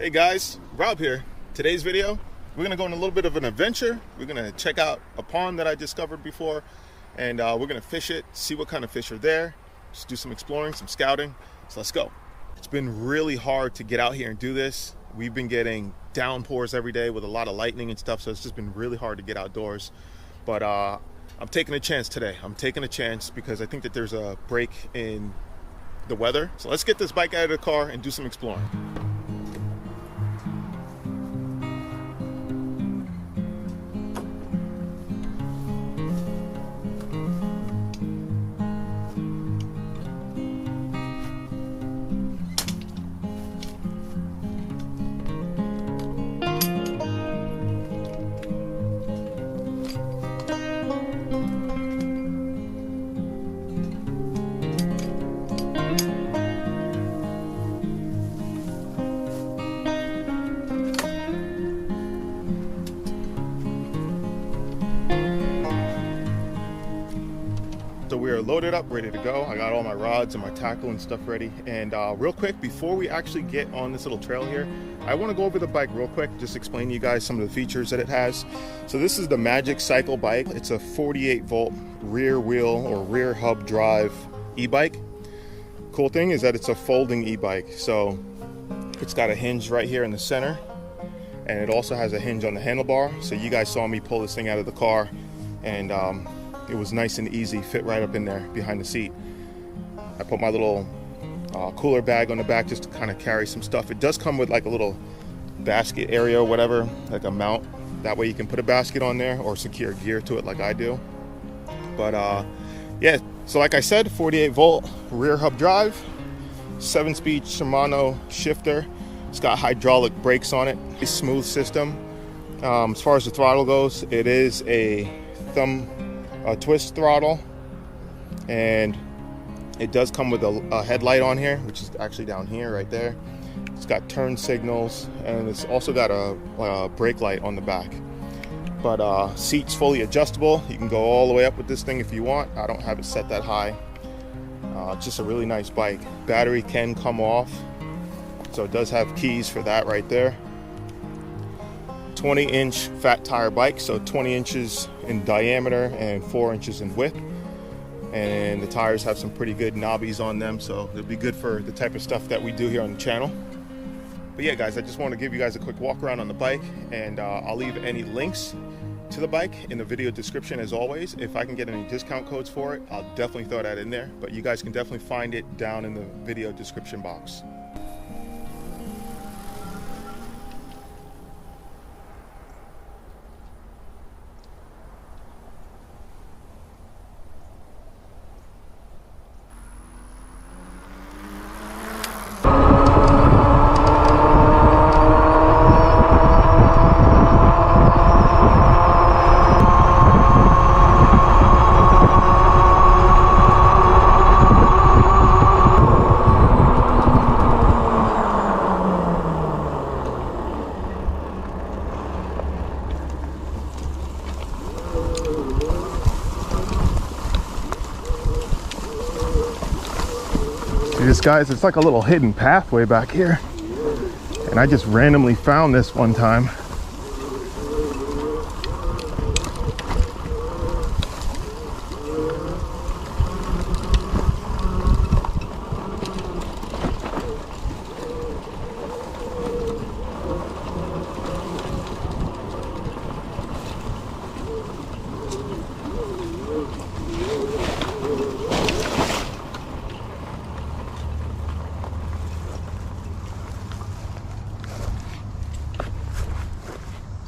Hey guys, Rob here. Today's video, we're gonna go on a little bit of an adventure. We're gonna check out a pond that I discovered before, and we're gonna fish it, see what kind of fish are there, just do some exploring, some scouting. So let's go. It's been really hard to get out here and do this. We've been getting downpours every day with a lot of lightning and stuff, so it's just been really hard to get outdoors. But I'm taking a chance today. I'm taking a chance because I think that there's a break in the weather. So let's get this bike out of the car and do some exploring. So we are loaded up, ready to go. I got all my rods and my tackle and stuff ready. And real quick, before we actually get on this little trail here, I want to go over the bike real quick, just explain to you guys some of the features that it has. So this is the MAGICYCLE bike. It's a 48 volt rear wheel or rear hub drive e-bike. Cool thing is that it's a folding e-bike. So it's got a hinge right here in the center, and it also has a hinge on the handlebar. So you guys saw me pull this thing out of the car, and it was nice and easy, fit right up in there behind the seat. I put my little cooler bag on the back just to kind of carry some stuff. It does come with like a little basket area or whatever, like a mount. That way you can put a basket on there or secure gear to it like I do. But yeah, so like I said, 48 volt rear hub drive, 7-speed Shimano shifter. It's got hydraulic brakes on it. It's a smooth system. As far as the throttle goes, it is a twist throttle, and it does come with a headlight on here, which is actually down here right there. It's got turn signals, and it's also got a brake light on the back. But seats fully adjustable. You can go all the way up with this thing if you want. I don't have it set that high. It's just a really nice bike. Battery can come off, so it does have keys for that right there. 20-inch fat tire bike, so 20 inches in diameter and 4 inches in width. And the tires have some pretty good knobbies on them, so it'll be good for the type of stuff that we do here on the channel. But yeah guys, I just want to give you guys a quick walk around on the bike, and I'll leave any links to the bike in the video description as always. If I can get any discount codes for it, I'll definitely throw that in there, but you guys can definitely find it down in the video description box. This, guys, it's like a little hidden pathway back here, and I just randomly found this one time.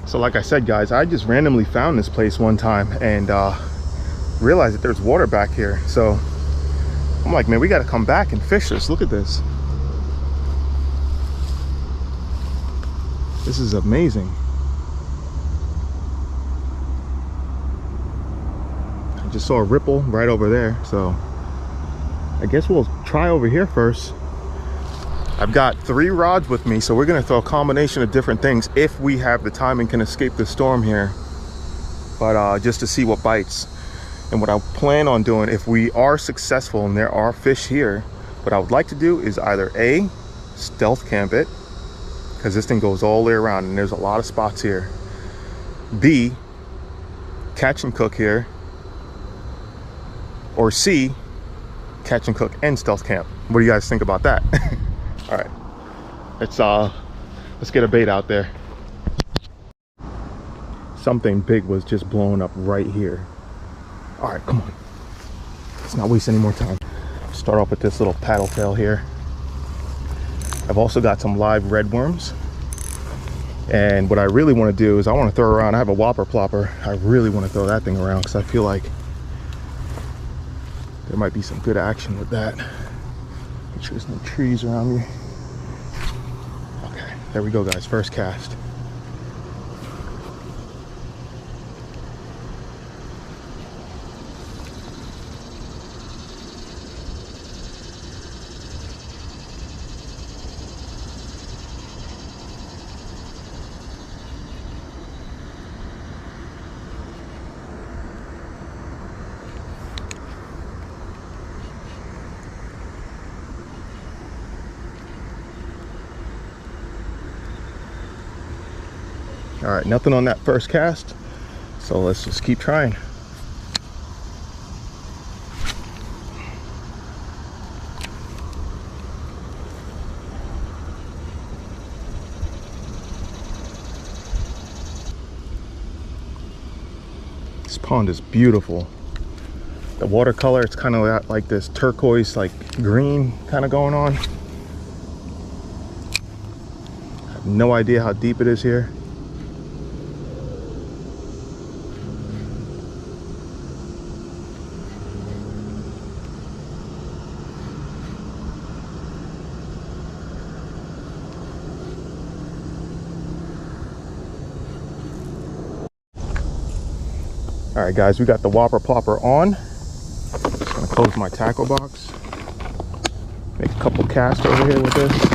So like I said guys, I just randomly found this place one time and realized that there's water back here. So I'm like, man, we got to come back and fish this. Look at this. This is amazing. I just saw a ripple right over there, so I guess we'll try over here first. I've got 3 rods with me, so we're gonna throw a combination of different things if we have the time and can escape the storm here. But just to see what bites. And what I plan on doing, if we are successful and there are fish here, what I would like to do is either A, stealth camp it, because this thing goes all the way around and there's a lot of spots here. B, catch and cook here. Or C, catch and cook and stealth camp. What do you guys think about that? All right, let's get a bait out there. Something big was just blowing up right here. All right, come on. Let's not waste any more time. Start off with this little paddle tail here. I've also got some live red worms. And what I really want to do is I want to throw around, I have a whopper plopper. I really want to throw that thing around because I feel like there might be some good action with that. Make sure there's no trees around me. Okay, there we go guys, first cast. All right, nothing on that first cast, so let's just keep trying. This pond is beautiful. The watercolor, it's kind of got like this turquoise, like green kind of going on. I have no idea how deep it is here. All right guys, we got the whopper plopper on. Just gonna close my tackle box. Make a couple casts over here with this.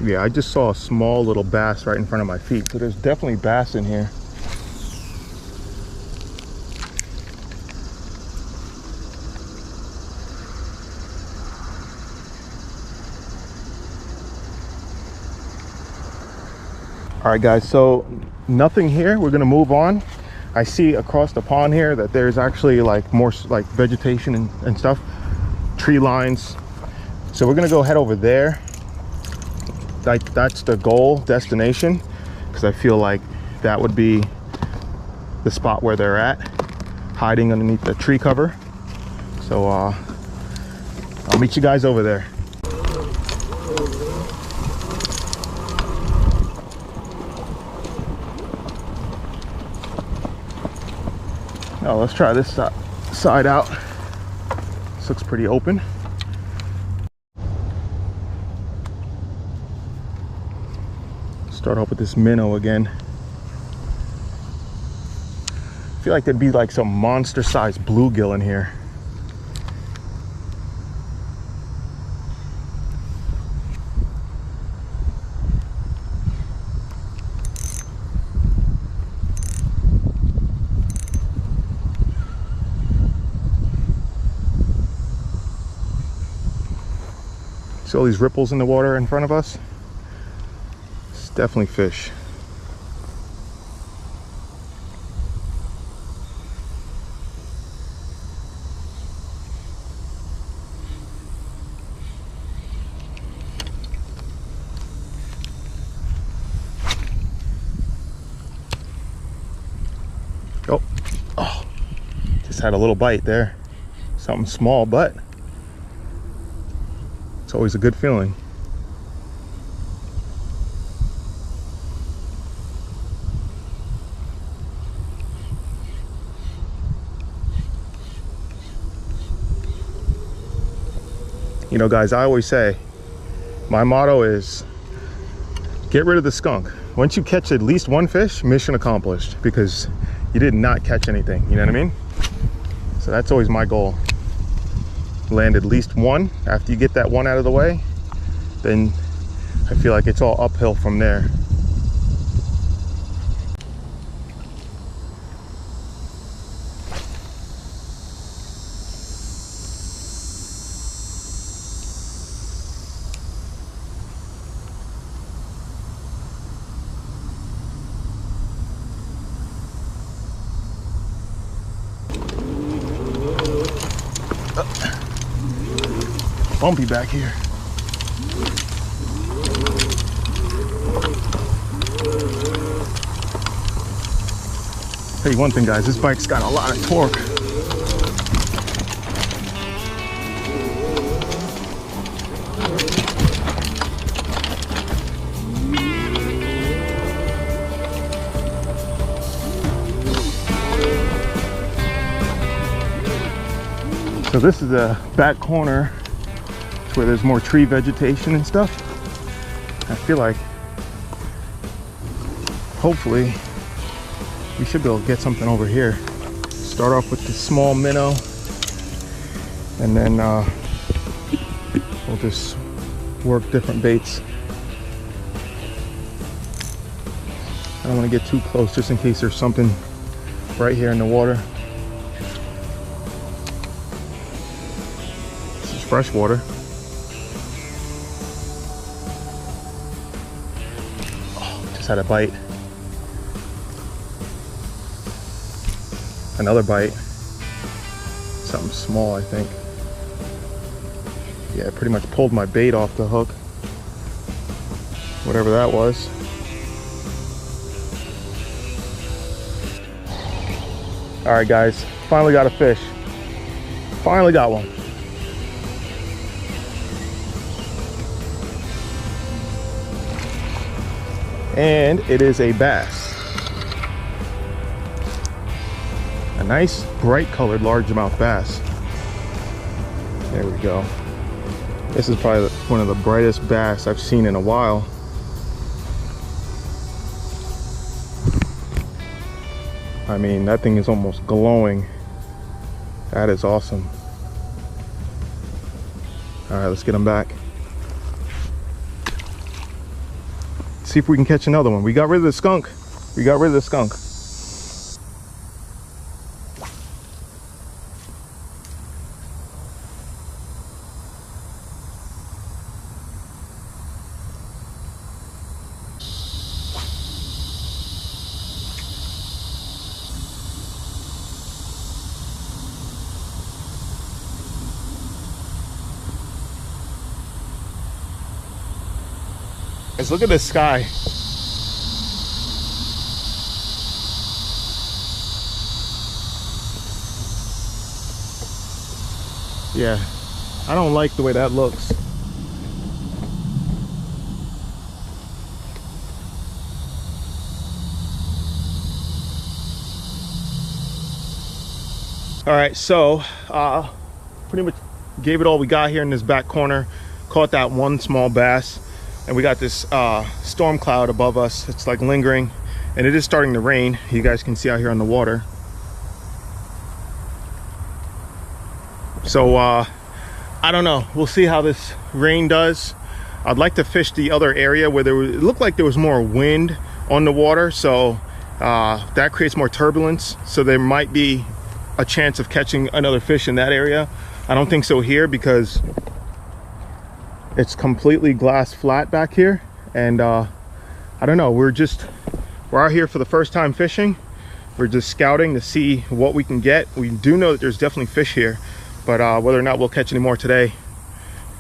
Yeah, I just saw a small little bass right in front of my feet, so there's definitely bass in here. All right guys, so nothing here. We're gonna move on. I see across the pond here that there's actually like more like vegetation and stuff, tree lines. So we're gonna go head over there. Like that's the goal destination, because I feel like that would be the spot where they're at, hiding underneath the tree cover. So I'll meet you guys over there. Now let's try this side out. This looks pretty open. Start off with this minnow again. I feel like there'd be like some monster-sized bluegill in here. See all these ripples in the water in front of us? Definitely fish. Oh, just had a little bite there. Something small, but it's always a good feeling. You know, guys, I always say, my motto is get rid of the skunk. Once you catch at least one fish, mission accomplished, because you did not catch anything, you know what I mean? So that's always my goal. Land at least one. After you get that one out of the way, then I feel like it's all uphill from there. Bumpy back here. Tell you one thing, guys, this bike's got a lot of torque. So this is the back corner where there's more tree vegetation and stuff. I feel like hopefully we should be able to get something over here. Start off with the small minnow, and then we'll just work different baits. I don't want to get too close just in case there's something right here in the water. This is fresh water. Had a bite. Another bite. Something small, I think. Yeah, it pretty much pulled my bait off the hook. Whatever that was. All right, guys. Finally got a fish. Finally got one. And it is a bass. A nice bright colored largemouth bass. There we go. This is probably one of the brightest bass I've seen in a while. I mean, that thing is almost glowing. That is awesome. All right, let's get him back. See if we can catch another one. We got rid of the skunk. We got rid of the skunk. Guys, look at this sky. Yeah, I don't like the way that looks. All right, so pretty much gave it all we got here in this back corner. Caught that one small bass. And we got this storm cloud above us. It's like lingering, and it is starting to rain. You guys can see out here on the water. So I don't know, we'll see how this rain does. I'd like to fish the other area where it looked like there was more wind on the water, so that creates more turbulence, so there might be a chance of catching another fish in that area. I don't think so here because it's completely glass flat back here, and I don't know, we're out here for the first time fishing. We're just scouting to see what we can get. We do know that there's definitely fish here, but whether or not we'll catch any more today,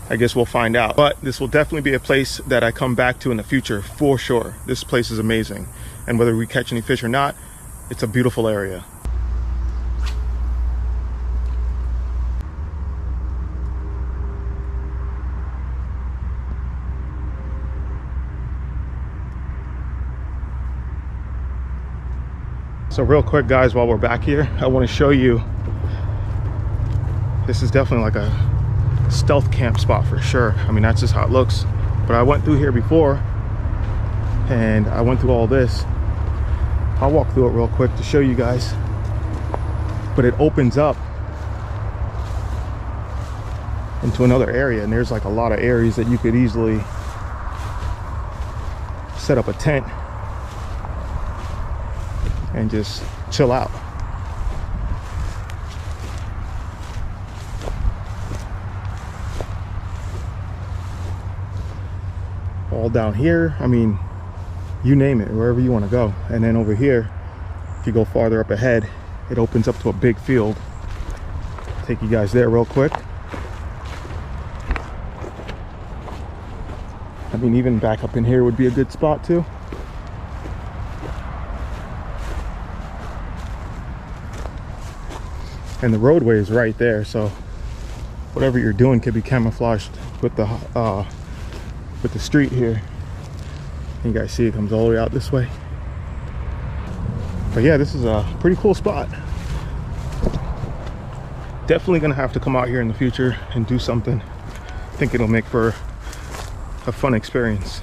I guess we'll find out. But this will definitely be a place that I come back to in the future for sure. This place is amazing, and whether we catch any fish or not, it's a beautiful area. So real quick, guys, while we're back here, I want to show you, this is definitely like a stealth camp spot for sure. I mean, that's just how it looks. But I went through here before, and I went through all this. I'll walk through it real quick to show you guys. But it opens up into another area, and there's like a lot of areas that you could easily set up a tent and just chill out. All down here, I mean, you name it, wherever you want to go. And then over here, if you go farther up ahead, it opens up to a big field. Take you guys there real quick. I mean, even back up in here would be a good spot too. And the roadway is right there, so whatever you're doing could be camouflaged with the street here. You guys see it comes all the way out this way. But yeah, this is a pretty cool spot. Definitely gonna have to come out here in the future and do something. I think it'll make for a fun experience.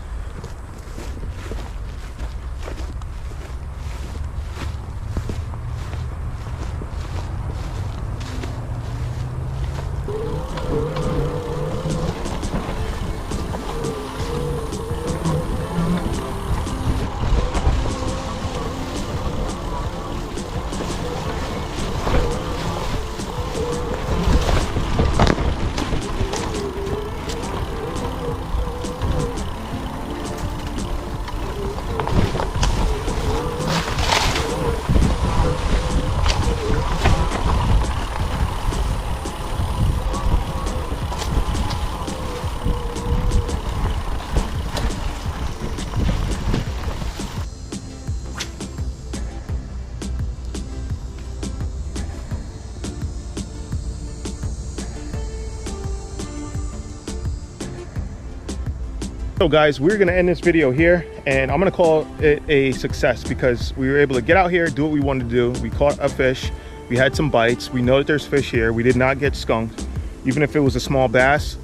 So guys, we're gonna end this video here, and I'm gonna call it a success because we were able to get out here, do what we wanted to do. We caught a fish, we had some bites, we know that there's fish here, we did not get skunked. Even if it was a small bass,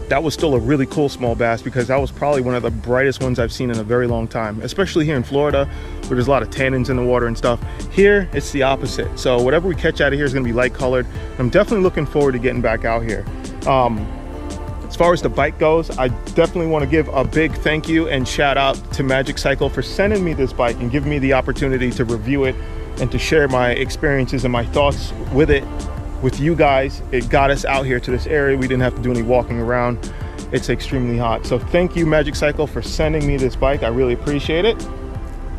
that was still a really cool small bass because that was probably one of the brightest ones I've seen in a very long time, especially here in Florida where there's a lot of tannins in the water and stuff. Here, it's the opposite. So whatever we catch out of here is gonna be light colored. I'm definitely looking forward to getting back out here. As far as the bike goes, I definitely want to give a big thank you and shout out to MAGICYCLE for sending me this bike and giving me the opportunity to review it and to share my experiences and my thoughts with it with you guys. It got us out here to this area. We didn't have to do any walking around. It's extremely hot. So thank you, MAGICYCLE, for sending me this bike. I really appreciate it.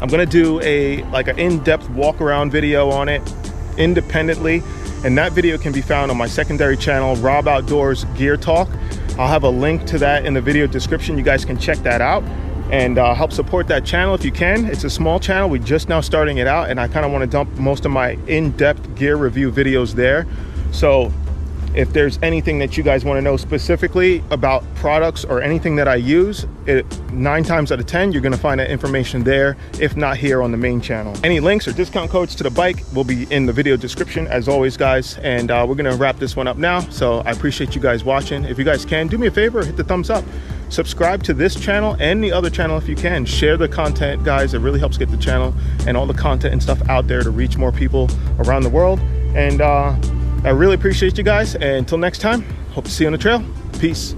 I'm gonna do an in-depth walk around video on it independently, and that video can be found on my secondary channel, Rob Outdoors Gear Talk. I'll have a link to that in the video description. You guys can check that out and help support that channel if you can. It's a small channel, we're just now starting it out, and I kind of want to dump most of my in-depth gear review videos there. So if there's anything that you guys want to know specifically about products or anything that I use, 9 times out of 10 you're going to find that information there, if not here on the main channel. Any links or discount codes to the bike will be in the video description as always, guys. And we're going to wrap this one up now, so I appreciate you guys watching. If you guys can, do me a favor, hit the thumbs up, subscribe to this channel and the other channel if you can. Share the content, guys. It really helps get the channel and all the content and stuff out there to reach more people around the world. And I really appreciate you guys, and until next time, hope to see you on the trail. Peace.